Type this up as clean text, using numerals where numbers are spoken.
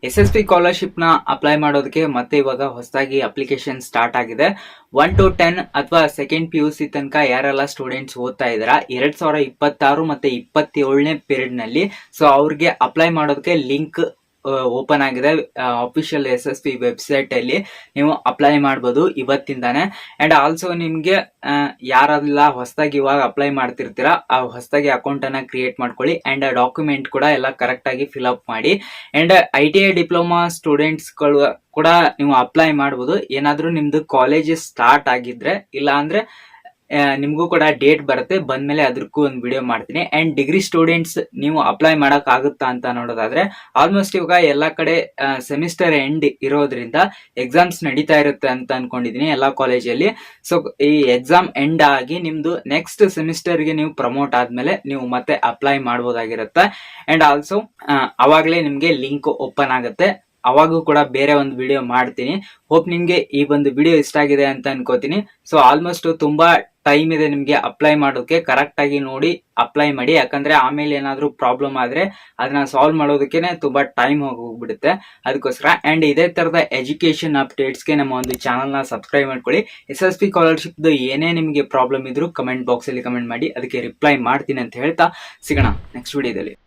SSP scholarship ನ apply ಮಾಡೋದಕ್ಕೆ ಮತ್ತೆ ಇವಾಗ ಹೊಸದಾಗಿ ಅಪ್ಲಿಕೇಶನ್ ಸ್ಟಾರ್ಟ್ ಆಗಿದೆ. 1 to 10 ಅಥವಾ ಸೆಕೆಂಡ್ PUC ತನಕ ಯಾರೆಲ್ಲ ಸ್ಟೂಡೆಂಟ್ಸ್ ಓದ್ತಾ ಇದಾರ 2026 ಮತ್ತೆ 27ನೇ ಪೀರಿಯಡ್ ನಲ್ಲಿ ಸೊ ಅವ್ರಿಗೆ ಅಪ್ಲೈ ಮಾಡೋದಕ್ಕೆ ಲಿಂಕ್ ಓಪನ್ ಆಗಿದೆ. ಅಫಿಷಿಯಲ್ SSP ವೆಬ್ಸೈಟ್ ಅಲ್ಲಿ ನೀವು ಅಪ್ಲೈ ಮಾಡಬಹುದು ಇವತ್ತಿಂದಾನೆ. ಅಂಡ್ ಆಲ್ಸೋ ನಿಮ್ಗೆ ಯಾರೆಲ್ಲ ಹೊಸದಾಗಿ ಇವಾಗ ಅಪ್ಲೈ ಮಾಡ್ತಿರ್ತೀರಾ ಆ ಹೊಸದಾಗಿ ಅಕೌಂಟ್ ಅನ್ನ ಕ್ರಿಯೇಟ್ ಮಾಡ್ಕೊಳ್ಳಿ. ಅಂಡ್ ಡಾಕ್ಯುಮೆಂಟ್ ಕೂಡ ಎಲ್ಲ ಕರೆಕ್ಟ್ ಆಗಿ ಫಿಲ್ ಅಪ್ ಮಾಡಿ. ಅಂಡ್ ITI ಡಿಪ್ಲೊಮಾ ಸ್ಟೂಡೆಂಟ್ಸ್ ಗಳು ಕೂಡ ನೀವು ಅಪ್ಲೈ ಮಾಡಬಹುದು. ಏನಾದ್ರೂ ನಿಮ್ದು ಕಾಲೇಜ್ ಸ್ಟಾರ್ಟ್ ಆಗಿದ್ರೆ, ಇಲ್ಲ ಅಂದ್ರೆ ನಿಮ್ಗೂ ಕೂಡ ಡೇಟ್ ಬರುತ್ತೆ, ಬಂದ್ಮೇಲೆ ಅದಕ್ಕೂ ಒಂದು ವಿಡಿಯೋ ಮಾಡ್ತೀನಿ. ಅಂಡ್ ಡಿಗ್ರಿ ಸ್ಟೂಡೆಂಟ್ಸ್ ನೀವು ಅಪ್ಲೈ ಮಾಡಕ್ ಆಗುತ್ತಾ ಅಂತ ನೋಡೋದಾದ್ರೆ ಆಲ್ಮೋಸ್ಟ್ ಇವಾಗ ಎಲ್ಲಾ ಕಡೆ ಸೆಮಿಸ್ಟರ್ ಎಂಡ್ ಇರೋದ್ರಿಂದ ಎಕ್ಸಾಮ್ಸ್ ನಡೀತಾ ಇರುತ್ತೆ ಅಂತ ಅನ್ಕೊಂಡಿದೀನಿ ಎಲ್ಲಾ ಕಾಲೇಜಲ್ಲಿ. ಸೊ ಈ ಎಕ್ಸಾಮ್ ಎಂಡ್ ಆಗಿ ನಿಮ್ದು ನೆಕ್ಸ್ಟ್ ಸೆಮಿಸ್ಟರ್ ಗೆ ನೀವು ಪ್ರಮೋಟ್ ಆದ್ಮೇಲೆ ನೀವು ಮತ್ತೆ ಅಪ್ಲೈ ಮಾಡಬಹುದಾಗಿರುತ್ತೆ. ಅಂಡ್ ಆಲ್ಸೋ ಅವಾಗ್ಲೇ ನಿಮ್ಗೆ ಲಿಂಕ್ ಓಪನ್ ಆಗುತ್ತೆ. ಅವಾಗೂ ಕೂಡ ಬೇರೆ ಒಂದು ವಿಡಿಯೋ ಮಾಡ್ತೀನಿ. ಹೋಪ್ ನಿಮ್ಗೆ ಈ ಒಂದು ವಿಡಿಯೋ ಇಷ್ಟ ಆಗಿದೆ ಅಂತ ಅನ್ಕೋತೀನಿ. ಸೊ ಆಲ್ಮೋಸ್ಟ್ ತುಂಬಾ ಟೈಮ್ ಇದೆ ನಿಮ್ಗೆ ಅಪ್ಲೈ ಮಾಡೋದಕ್ಕೆ. ಕರೆಕ್ಟ್ ಆಗಿ ನೋಡಿ ಅಪ್ಲೈ ಮಾಡಿ, ಯಾಕಂದ್ರೆ ಆಮೇಲೆ ಏನಾದ್ರೂ ಪ್ರಾಬ್ಲಮ್ ಆದ್ರೆ ಅದನ್ನ ಸಾಲ್ವ್ ಮಾಡೋದಕ್ಕೆ ತುಂಬಾ ಟೈಮ್ ಹೋಗ್ಬಿಡುತ್ತೆ. ಅದಕ್ಕೋಸ್ಕರ ಅಂಡ್ ಇದೇ ತರದ ಎಜುಕೇಶನ್ ಅಪ್ಡೇಟ್ಸ್ಗೆ ನಮ್ಮ ಒಂದು ಚಾನಲ್ ನ ಸಬ್ಸ್ಕ್ರೈಬ್ ಮಾಡ್ಕೊಳ್ಳಿ. SSP ಸ್ಕಾಲರ್ಶಿಪ್ ಏನೇ ನಿಮ್ಗೆ ಪ್ರಾಬ್ಲಮ್ ಇದ್ರು ಕಮೆಂಟ್ ಬಾಕ್ಸ್ ಅಲ್ಲಿ ಕಮೆಂಟ್ ಮಾಡಿ, ಅದಕ್ಕೆ ರಿಪ್ಲೈ ಮಾಡ್ತೀನಿ ಅಂತ ಹೇಳ್ತಾ ಸಿಗೋಣ ನೆಕ್ಸ್ಟ್ ವಿಡಿಯೋದಲ್ಲಿ.